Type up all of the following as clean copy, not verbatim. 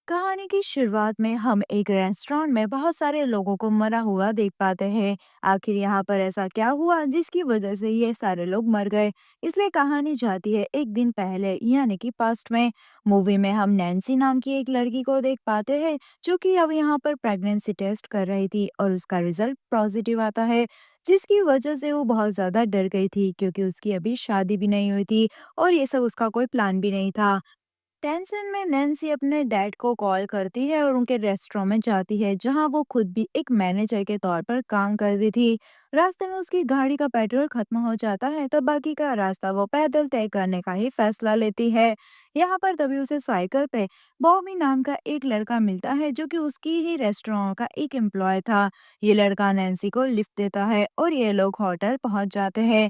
कहानी की शुरुआत में हम एक रेस्टोरेंट में बहुत सारे लोगों को मरा हुआ देख पाते हैं। आखिर यहाँ पर ऐसा क्या हुआ जिसकी वजह से ये सारे लोग मर गए। इसलिए कहानी जाती है एक दिन पहले यानी कि पास्ट में। मूवी में हम नैन्सी नाम की एक लड़की को देख पाते हैं जो कि अब यहाँ पर प्रेगनेंसी टेस्ट कर रही थी और उसका रिजल्ट पॉजिटिव आता है, जिसकी वजह से वो बहुत ज्यादा डर गई थी क्योंकि उसकी अभी शादी भी नहीं हुई थी और ये सब उसका कोई प्लान भी नहीं था। टेंशन में नैन्सी अपने डैड को कॉल करती है और उनके रेस्टोरेंट में जाती है जहां वो खुद भी एक मैनेजर के तौर पर काम करती थी। रास्ते में उसकी गाड़ी का पेट्रोल खत्म हो जाता है तो बाकी का रास्ता वो पैदल तय करने का ही फैसला लेती है। यहाँ पर तभी उसे साइकिल पे बॉबी नाम का एक लड़का मिलता है जो कि उसकी ही रेस्टोरेंट का एक एम्प्लॉय था। ये लड़का नैन्सी को लिफ्ट देता है और ये लोग होटल पहुंच जाते हैं।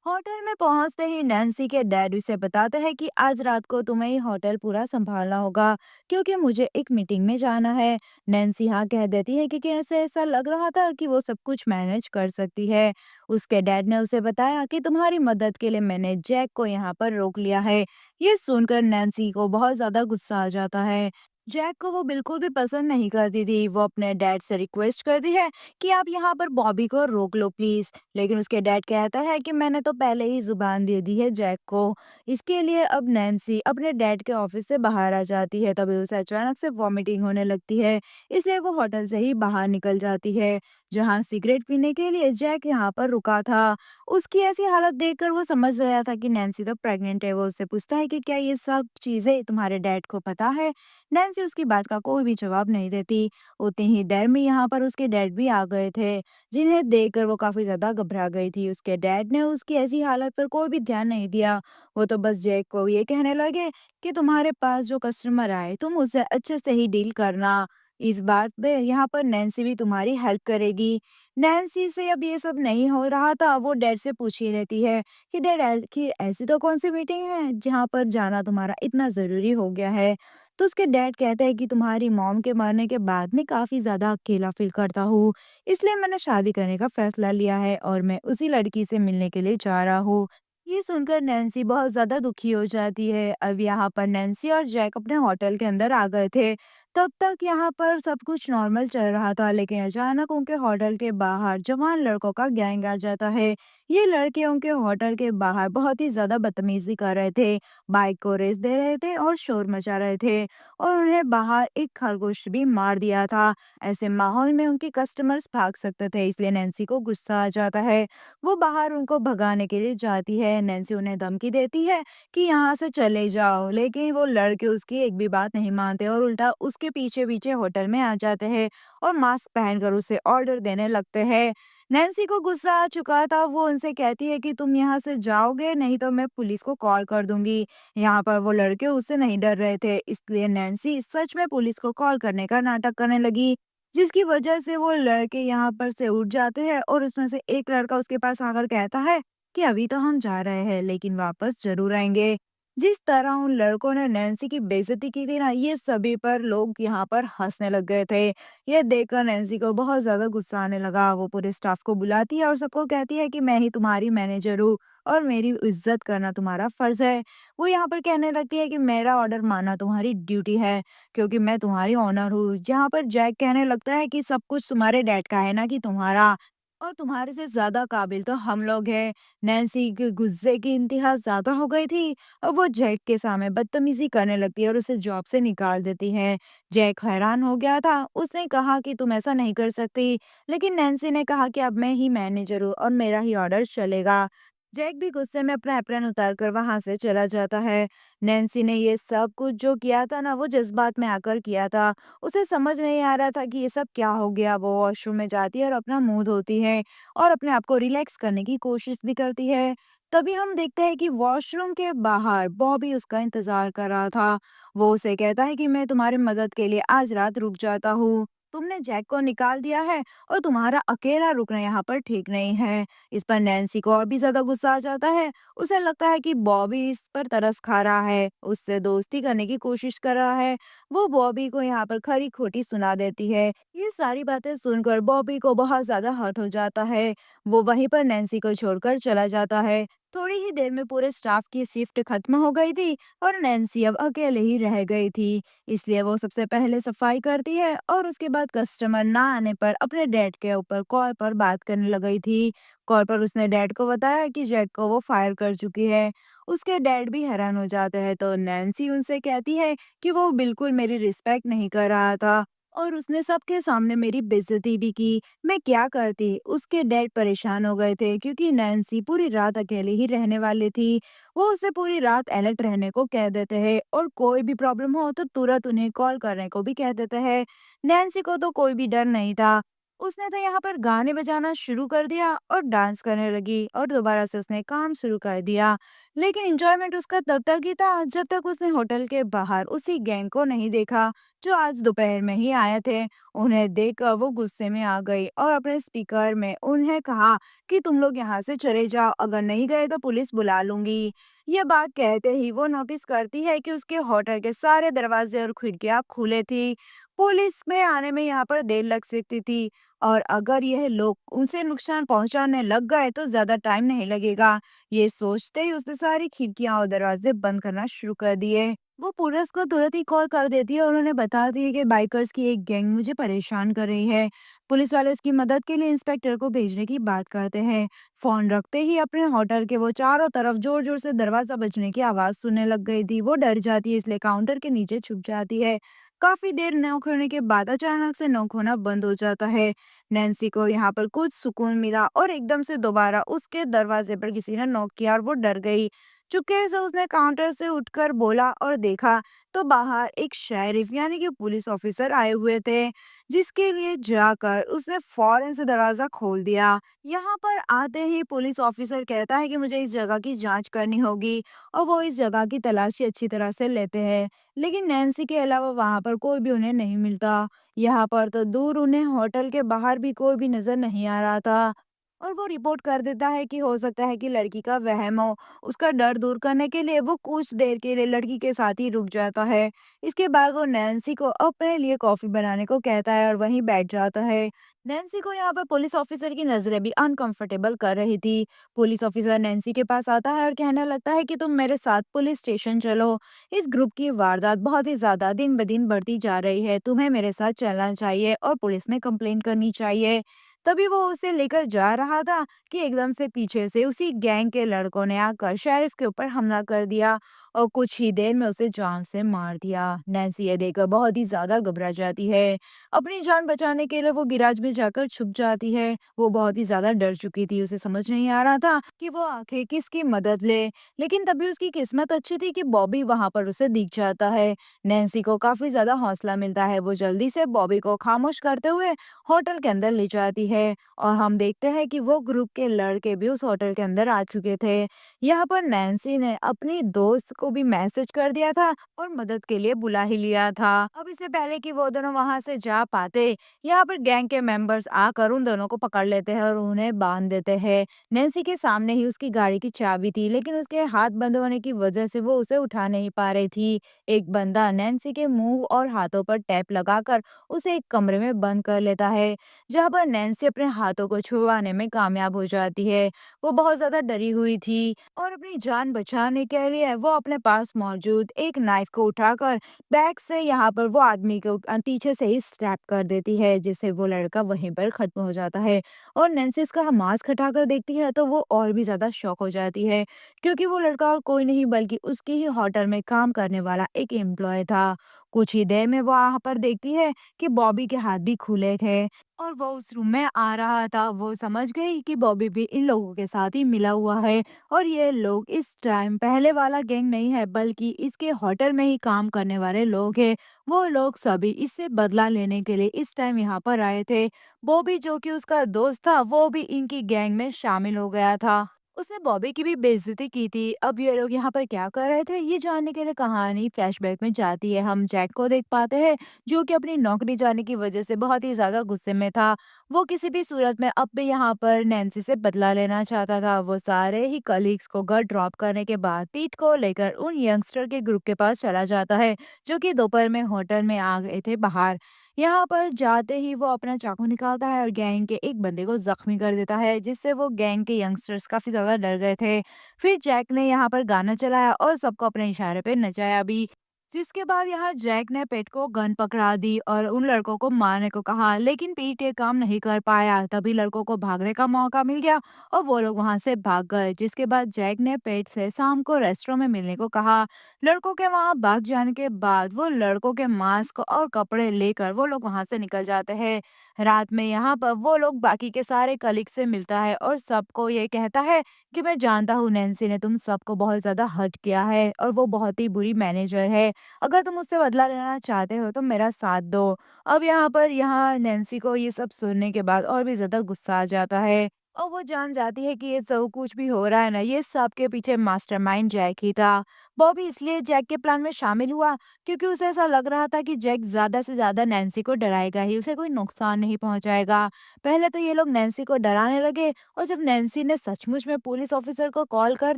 होटल में पहुंचते ही नैन्सी के डैड उसे बताते हैं कि आज रात को तुम्हें ही होटल पूरा संभालना होगा क्योंकि मुझे एक मीटिंग में जाना है। नैन्सी हाँ कह देती है क्योंकि ऐसे ऐसा लग रहा था कि वो सब कुछ मैनेज कर सकती है। उसके डैड ने उसे बताया कि तुम्हारी मदद के लिए मैंने जैक को यहाँ पर रोक लिया है। ये सुनकर नैन्सी को बहुत ज्यादा गुस्सा आ जाता है। जैक को वो बिल्कुल भी पसंद नहीं करती थी। वो अपने डैड से रिक्वेस्ट करती है कि आप यहाँ पर बॉबी को रोक लो प्लीज, लेकिन उसके डैड कहता है कि मैंने तो पहले ही जुबान दे दी है जैक को। इसके लिए अब नैन्सी अपने डैड के ऑफिस से बाहर आ जाती है। तभी उसे अचानक से वॉमिटिंग होने लगती है, इसलिए वो होटल से ही बाहर निकल जाती है जहां सिगरेट पीने के लिए जैक यहाँ पर रुका था। उसकी ऐसी हालत देखकर वो समझ गया था कि नैन्सी तो प्रेग्नेंट है। वो उससे पूछता है कि क्या ये सब चीजें तुम्हारे डैड को पता है। नैन्सी उसकी बात का कोई भी जवाब नहीं देती। उतनी ही देर में यहाँ पर उसके डैड भी आ गए थे, जिन्हें देखकर वो काफ़ी ज़्यादा घबरा गई थी। उसके डैड ने उसकी ऐसी हालत पर कोई भी ध्यान नहीं दिया। वो तो बस जैक को ये कहने लगे कि तुम्हारे पास जो कस्टमर आए तुम उससे अच्छे से ही डील करना। इस बात पे यहाँ पर नैन्सी भी तुम्हारी हेल्प करेगी। नैन्सी से अब ये सब नहीं हो रहा था। वो डैड से पूछ ही लेती है कि डैड कि ऐसी तो कौन सी मीटिंग है जहाँ पर जाना तुम्हारा इतना ज़रूरी हो गया है। तो उसके डैड कहते हैं कि तुम्हारी मॉम के मरने के बाद मैं काफ़ी ज़्यादा अकेला फील करता हूँ, इसलिए मैंने शादी करने का फैसला लिया है और मैं उसी लड़की से मिलने के लिए जा रहा हूँ। ये सुनकर नैन्सी बहुत ज्यादा दुखी हो जाती है। अब यहाँ पर नैन्सी और जैक अपने होटल के अंदर आ गए थे। तब तक यहाँ पर सब कुछ नॉर्मल चल रहा था, लेकिन अचानक उनके होटल के बाहर जवान लड़कों का गैंग आ जाता है। ये लड़के उनके होटल के बाहर बहुत ही ज्यादा बदतमीजी कर रहे थे, बाइक को रेस दे रहे थे और शोर मचा रहे थे और उन्हें बाहर एक खरगोश भी मार दिया था। ऐसे माहौल में उनके कस्टमर्स भाग सकते थे, इसलिए नैन्सी को गुस्सा आ जाता है। वो बाहर उनको भगाने के लिए जाती है। नैन्सी उन्हें धमकी देती है कि यहाँ से चले जाओ, लेकिन वो लड़के उसकी एक भी बात नहीं मानते और उल्टा उसके पीछे पीछे होटल में आ जाते हैं और मास्क पहनकर उसे ऑर्डर देने लगते हैं। नैन्सी को गुस्सा आ चुका था। वो उनसे कहती है कि तुम यहाँ से जाओगे नहीं तो मैं पुलिस को कॉल कर दूंगी। यहाँ पर वो लड़के उससे नहीं डर रहे थे, इसलिए नैन्सी सच में पुलिस को कॉल करने का नाटक करने लगी, जिसकी वजह से वो लड़के यहाँ पर से उठ जाते हैं और उसमें से एक लड़का उसके पास आकर कहता है कि अभी तो हम जा रहे हैं लेकिन वापस जरूर आएंगे। जिस तरह उन लड़कों ने नैन्सी की बेइज्जती की थी ना, ये सभी पर लोग यहाँ पर हंसने लग गए थे। ये देखकर नैन्सी को बहुत ज्यादा गुस्सा आने लगा। वो पूरे स्टाफ को बुलाती है और सबको कहती है कि मैं ही तुम्हारी मैनेजर हूँ और मेरी इज्जत करना तुम्हारा फर्ज है। वो यहाँ पर कहने लगती है कि मेरा ऑर्डर मानना तुम्हारी ड्यूटी है क्योंकि मैं तुम्हारी ओनर हूँ। जहाँ पर जैक कहने लगता है कि सब कुछ तुम्हारे डैड का है ना कि तुम्हारा, और तुम्हारे से ज्यादा काबिल तो हम लोग हैं। नैन्सी के गुस्से की इंतहा ज्यादा हो गई थी और वो जैक के सामने बदतमीजी करने लगती है और उसे जॉब से निकाल देती है। जैक हैरान हो गया था। उसने कहा कि तुम ऐसा नहीं कर सकती, लेकिन नैन्सी ने कहा कि अब मैं ही मैनेजर हूँ और मेरा ही ऑर्डर चलेगा। जैक भी गुस्से में अपना एप्रन उतार कर वहां से चला जाता है। नैन्सी ने ये सब कुछ जो किया था ना, वो जज्बात में आकर किया था। उसे समझ नहीं आ रहा था कि ये सब क्या हो गया। वो वॉशरूम में जाती है और अपना मुंह धोती है और अपने आप को रिलैक्स करने की कोशिश भी करती है। तभी हम देखते हैं कि वॉशरूम के बाहर बॉबी उसका इंतजार कर रहा था। वो उसे कहता है कि मैं तुम्हारी मदद के लिए आज रात रुक जाता हूँ। तुमने जैक को निकाल दिया है और तुम्हारा अकेला रुकना यहाँ पर ठीक नहीं है। इस पर नैन्सी को और भी ज्यादा गुस्सा आ जाता है। उसे लगता है कि बॉबी इस पर तरस खा रहा है, उससे दोस्ती करने की कोशिश कर रहा है। वो बॉबी को यहाँ पर खरी खोटी सुना देती है। ये सारी बातें सुनकर बॉबी को बहुत ज्यादा हर्ट हो जाता है। वो वहीं पर नैन्सी को छोड़कर चला जाता है। थोड़ी ही देर में पूरे स्टाफ की शिफ्ट खत्म हो गई थी और नैन्सी अब अकेले ही रह गई थी। इसलिए वो सबसे पहले सफाई करती है और उसके बाद कस्टमर ना आने पर अपने डैड के ऊपर कॉल पर बात करने लग गई थी। कॉल पर उसने डैड को बताया कि जैक को वो फायर कर चुकी है। उसके डैड भी हैरान हो जाते हैं तो नैन्सी उनसे कहती है कि वो बिल्कुल मेरी रिस्पेक्ट नहीं कर रहा था और उसने सबके सामने मेरी बेइज्जती भी की। मैं क्या करती? उसके डैड परेशान हो गए थे क्योंकि नैन्सी पूरी रात अकेले ही रहने वाली थी। वो उसे पूरी रात अलर्ट रहने को कह देते हैं और कोई भी प्रॉब्लम हो तो तुरंत उन्हें कॉल करने को भी कह देते हैं। नैन्सी को तो कोई भी डर नहीं था। उसने तो यहाँ पर गाने बजाना शुरू कर दिया और डांस करने लगी और दोबारा से उसने काम शुरू कर दिया। लेकिन एंजॉयमेंट उसका तब तक ही था जब तक उसने होटल के बाहर उसी गैंग को नहीं देखा जो आज दोपहर में ही आए थे। उन्हें देखकर वो गुस्से में आ गई और अपने स्पीकर में उन्हें कहा कि तुम लोग यहाँ से चले जाओ, अगर नहीं गए तो पुलिस बुला लूंगी। ये बात कहते ही वो नोटिस करती है कि उसके होटल के सारे दरवाजे और खिड़कियां खुले थी। पुलिस में आने में यहाँ पर देर लग सकती थी और अगर यह लोग उनसे नुकसान पहुंचाने लग गए तो ज्यादा टाइम नहीं लगेगा। ये सोचते ही उसने सारी खिड़कियां और दरवाजे बंद करना शुरू कर दिए। वो पुलिस को तुरंत ही कॉल कर देती है और उन्हें बताती है कि बाइकर्स की एक गैंग मुझे परेशान कर रही है। पुलिस वाले उसकी मदद के लिए इंस्पेक्टर को भेजने की बात करते हैं। फोन रखते ही अपने होटल के वो चारों तरफ जोर जोर से दरवाजा बजने की आवाज सुनने लग गई थी। वो डर जाती है इसलिए काउंटर के नीचे छुप जाती है। काफी देर नॉक होने के बाद अचानक से नॉक होना बंद हो जाता है। नैन्सी को यहाँ पर कुछ सुकून मिला और एकदम से दोबारा उसके दरवाजे पर किसी ने नॉक किया और वो डर गई। चुपके से उसने काउंटर से उठकर बोला और देखा तो बाहर एक शेरिफ यानी कि पुलिस ऑफिसर आए हुए थे, जिसके लिए जाकर उसने फौरन से दरवाजा खोल दिया। यहाँ पर आते ही पुलिस ऑफिसर कहता है कि मुझे इस जगह की जांच करनी होगी और वो इस जगह की तलाशी अच्छी तरह से लेते हैं। लेकिन नैन्सी के अलावा वहां पर कोई भी उन्हें नहीं मिलता। यहाँ पर तो दूर उन्हें होटल के बाहर भी कोई भी नजर नहीं आ रहा था और वो रिपोर्ट कर देता है कि हो सकता है कि लड़की का वहम हो। उसका डर दूर करने के लिए वो कुछ देर के लिए लड़की के साथ ही रुक जाता है। इसके बाद वो नैन्सी को अपने लिए कॉफी बनाने को कहता है और वहीं बैठ जाता है। नैन्सी को यहाँ पर पुलिस ऑफिसर की नजरें भी अनकंफर्टेबल कर रही थी। पुलिस ऑफिसर नैन्सी के पास आता है और कहने लगता है कि तुम मेरे साथ पुलिस स्टेशन चलो। इस ग्रुप की वारदात बहुत ही ज्यादा दिन ब दिन बढ़ती जा रही है, तुम्हें मेरे साथ चलना चाहिए और पुलिस में कंप्लेन करनी चाहिए। तभी वो उसे लेकर जा रहा था कि एकदम से पीछे से उसी गैंग के लड़कों ने आकर शेरिफ के ऊपर हमला कर दिया और कुछ ही देर में उसे जान से मार दिया। नैन्सी ये देखकर बहुत ही ज्यादा घबरा जाती है। अपनी जान बचाने के लिए वो गिराज में जाकर छुप जाती है। वो बहुत ही ज्यादा डर चुकी थी, उसे समझ नहीं आ रहा था कि वो आखिर किसकी मदद ले। लेकिन तभी उसकी किस्मत अच्छी थी कि बॉबी वहां पर उसे दिख जाता है। नैन्सी को काफी ज्यादा हौसला मिलता है। वो जल्दी से बॉबी को खामोश करते हुए होटल के अंदर ले जाती है और हम देखते हैं कि वो ग्रुप के लड़के भी उस होटल के अंदर आ चुके थे। यहाँ पर नैन्सी ने अपनी दोस्त को भी मैसेज कर दिया था और मदद के लिए बुला ही लिया था। अब इससे पहले कि वो दोनों वहां से जा पाते, यहाँ पर गैंग के मेंबर्स आकर उन दोनों को पकड़ लेते हैं और उन्हें बांध देते हैं। नैन्सी के सामने ही उसकी गाड़ी की चाबी थी, लेकिन उसके हाथ बंद होने की वजह से वो उसे उठा नहीं पा रही थी। एक बंदा नैन्सी के मुंह और हाथों पर टेप लगाकर उसे एक कमरे में बंद कर लेता है, जहाँ पर नैन्सी अपने हाथों को छुड़वाने में कामयाब हो जाती है। वो बहुत ज़्यादा डरी हुई थी और अपनी जान बचाने के लिए वो अपने पास मौजूद एक नाइफ को उठाकर बैग से यहाँ पर वो आदमी को पीछे से ही स्टैब कर देती है, जिससे वो लड़का वहीं पर खत्म हो जाता है। और नैन्सी उसका मास्क हटाकर देखती है तो वो और भी ज़्यादा शॉक हो जाती है, क्योंकि वो लड़का और कोई नहीं बल्कि उसकी ही होटल में काम करने वाला एक एम्प्लॉय था। कुछ ही देर में वो वहाँ पर देखती है कि बॉबी के हाथ भी खुले थे और वो उस रूम में आ रहा था। वो समझ गई कि बॉबी भी इन लोगों के साथ ही मिला हुआ है और ये लोग इस टाइम पहले वाला गैंग नहीं है बल्कि इसके होटल में ही काम करने वाले लोग हैं। वो लोग सभी इससे बदला लेने के लिए इस टाइम यहाँ पर आए थे। बॉबी जो कि उसका दोस्त था वो भी इनकी गैंग में शामिल हो गया था। उसने बॉबी की भी बेइज्जती की थी। अब ये लोग यहाँ पर क्या कर रहे थे ये जानने के लिए कहानी फ्लैशबैक में जाती है। हम जैक को देख पाते हैं जो कि अपनी नौकरी जाने की वजह से बहुत ही ज्यादा गुस्से में था। वो किसी भी सूरत में अब भी यहाँ पर नैन्सी से बदला लेना चाहता था। वो सारे ही कलीग्स को घर ड्रॉप करने के बाद पीट को लेकर उन यंगस्टर के ग्रुप के पास चला जाता है जो कि दोपहर में होटल में आ गए थे बाहर। यहाँ पर जाते ही वो अपना चाकू निकालता है और गैंग के एक बंदे को जख्मी कर देता है, जिससे वो गैंग के यंगस्टर्स काफी ज्यादा डर गए थे। फिर जैक ने यहाँ पर गाना चलाया और सबको अपने इशारे पे नचाया भी। जिसके बाद यहाँ जैक ने पेट को गन पकड़ा दी और उन लड़कों को मारने को कहा, लेकिन पीट ये काम नहीं कर पाया। तभी लड़कों को भागने का मौका मिल गया और वो लोग वहां से भाग गए। जिसके बाद जैक ने पेट से शाम को रेस्टोरेंट में मिलने को कहा। लड़कों के वहां भाग जाने के बाद वो लड़कों के मास्क और कपड़े लेकर वो लोग वहां से निकल जाते हैं। रात में यहाँ पर वो लोग बाकी के सारे कलीग से मिलता है और सबको ये कहता है कि मैं जानता हूँ नैन्सी ने तुम सबको बहुत ज्यादा हर्ट किया है और वो बहुत ही बुरी मैनेजर है। अगर तुम उससे बदला लेना चाहते हो तो मेरा साथ दो। अब यहाँ पर यहाँ नैन्सी को ये सब सुनने के बाद और भी ज्यादा गुस्सा आ जाता है और वो जान जाती है कि ये सब कुछ भी हो रहा है ना, ये सब के पीछे मास्टरमाइंड जैक ही था। बॉबी इसलिए जैक के प्लान में शामिल हुआ क्योंकि उसे ऐसा लग रहा था कि जैक ज्यादा से ज्यादा नैन्सी को डराएगा ही, उसे कोई नुकसान नहीं पहुंचाएगा। पहले तो ये लोग नैन्सी को डराने लगे और जब नैन्सी ने सचमुच में पुलिस ऑफिसर को कॉल कर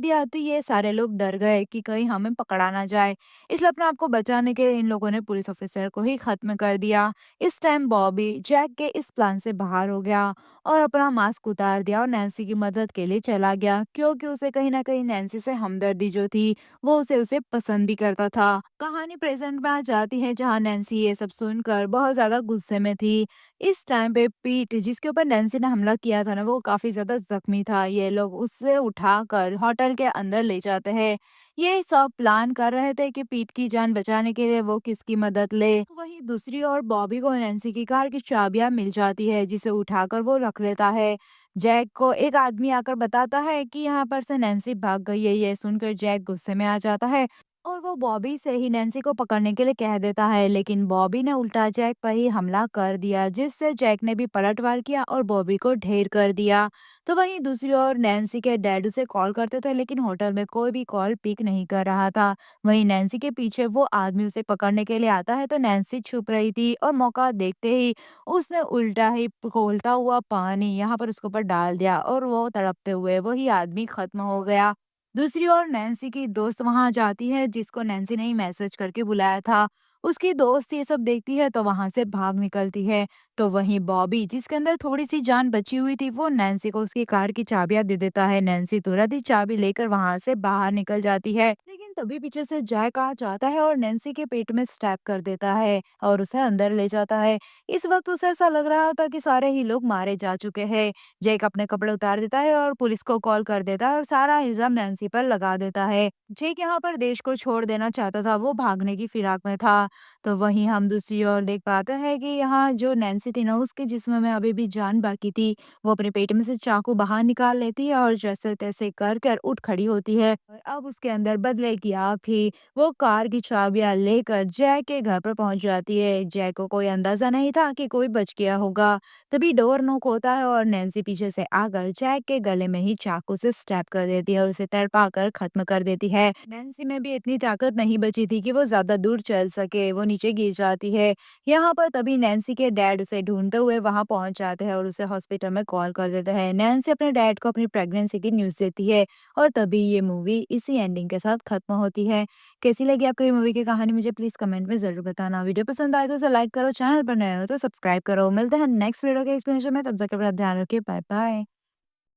दिया तो ये सारे लोग डर गए कि कहीं हमें पकड़ा ना जाए। इसलिए अपने आप को बचाने के लिए इन लोगों ने पुलिस ऑफिसर को ही खत्म कर दिया। इस टाइम बॉबी जैक के इस प्लान से बाहर हो गया और अपना मास्क उतार दिया और नैन्सी की मदद के लिए चला गया, क्योंकि उसे कहीं ना कहीं नैन्सी से हमदर्दी जो थी वो उसे पसंद भी करता था। कहानी प्रेजेंट में आ जाती है जहाँ नैन्सी ये सब सुनकर बहुत ज्यादा गुस्से में थी। इस टाइम पे पीट जिसके ऊपर नैन्सी ने हमला किया था ना, वो काफी ज्यादा जख्मी था। ये लोग उससे उठाकर होटल के अंदर ले जाते हैं। ये सब प्लान कर रहे थे कि पीट की जान बचाने के लिए वो किसकी मदद ले। वहीं दूसरी ओर बॉबी को नैन्सी की कार की चाबियां मिल जाती है, जिसे उठाकर वो रख लेता है। जैक को एक आदमी आकर बताता है कि यहाँ पर से नैन्सी भाग गई है। ये सुनकर जैक गुस्से में आ जाता है और वो बॉबी से ही नैन्सी को पकड़ने के लिए कह देता है, लेकिन बॉबी ने उल्टा जैक पर ही हमला कर दिया, जिससे जैक ने भी पलटवार किया और बॉबी को ढेर कर दिया। तो वहीं दूसरी ओर नैन्सी के डैड उसे कॉल करते थे, लेकिन होटल में कोई भी कॉल पिक नहीं कर रहा था। वहीं नैन्सी के पीछे वो आदमी उसे पकड़ने के लिए आता है तो नैन्सी छुप रही थी और मौका देखते ही उसने उल्टा ही खौलता हुआ पानी यहाँ पर उसके ऊपर डाल दिया और वो तड़पते हुए वही आदमी खत्म हो गया। दूसरी ओर नैन्सी की दोस्त वहां जाती है, जिसको नैन्सी ने ही मैसेज करके बुलाया था। उसकी दोस्त ये सब देखती है तो वहां से भाग निकलती है। तो वहीं बॉबी जिसके अंदर थोड़ी सी जान बची हुई थी वो नैन्सी को उसकी कार की चाबियां दे देता है। नैन्सी तुरंत ही चाबी लेकर वहां से बाहर निकल जाती है, लेकिन तभी पीछे से जैक आ जाता है और नैन्सी के पेट में स्टैब कर देता है और उसे अंदर ले जाता है। इस वक्त उसे ऐसा लग रहा था कि सारे ही लोग मारे जा चुके हैं। जैक अपने कपड़े उतार देता है और पुलिस को कॉल कर देता है और सारा इल्जाम नैन्सी पर लगा देता है। जैक यहाँ पर देश को छोड़ देना चाहता था, वो भागने की फिराक में था। तो वहीं हम दूसरी ओर देख पाते हैं कि यहाँ जो नैन्सी थी ना, उसके जिस्म में अभी भी जान बाकी थी। वो अपने पेट में से चाकू बाहर निकाल लेती है और जैसे तैसे कर कर उठ खड़ी होती है और अब उसके अंदर बदले की आग थी। वो कार की चाबियां लेकर जैक के घर पर पहुंच जाती है। जैक को कोई अंदाजा नहीं था कि कोई बच गया होगा। तभी डोर नॉक होता है और नैन्सी पीछे से आकर जैक के गले में ही चाकू से स्टैब कर देती है और उसे तड़पा कर खत्म कर देती है। नैन्सी में भी इतनी ताकत नहीं बची थी कि वो ज्यादा दूर चल सके, वो नीचे गिर जाती है। यहाँ पर तभी नैन्सी के डैड उसे ढूंढते हुए वहां पहुंच जाते हैं और उसे हॉस्पिटल में कॉल कर देते हैं। नैन्सी अपने डैड को अपनी प्रेगनेंसी की न्यूज देती है और तभी ये मूवी इसी एंडिंग के साथ खत्म होती है। कैसी लगी आपको ये मूवी की कहानी, मुझे प्लीज कमेंट में जरूर बताना। वीडियो पसंद आए तो उसे लाइक करो, चैनल पर नए हो तो सब्सक्राइब करो। मिलते हैं नेक्स्ट वीडियो के एक्सप्लेनेशन में, तब तक अपना ध्यान रखिए। Bye bye.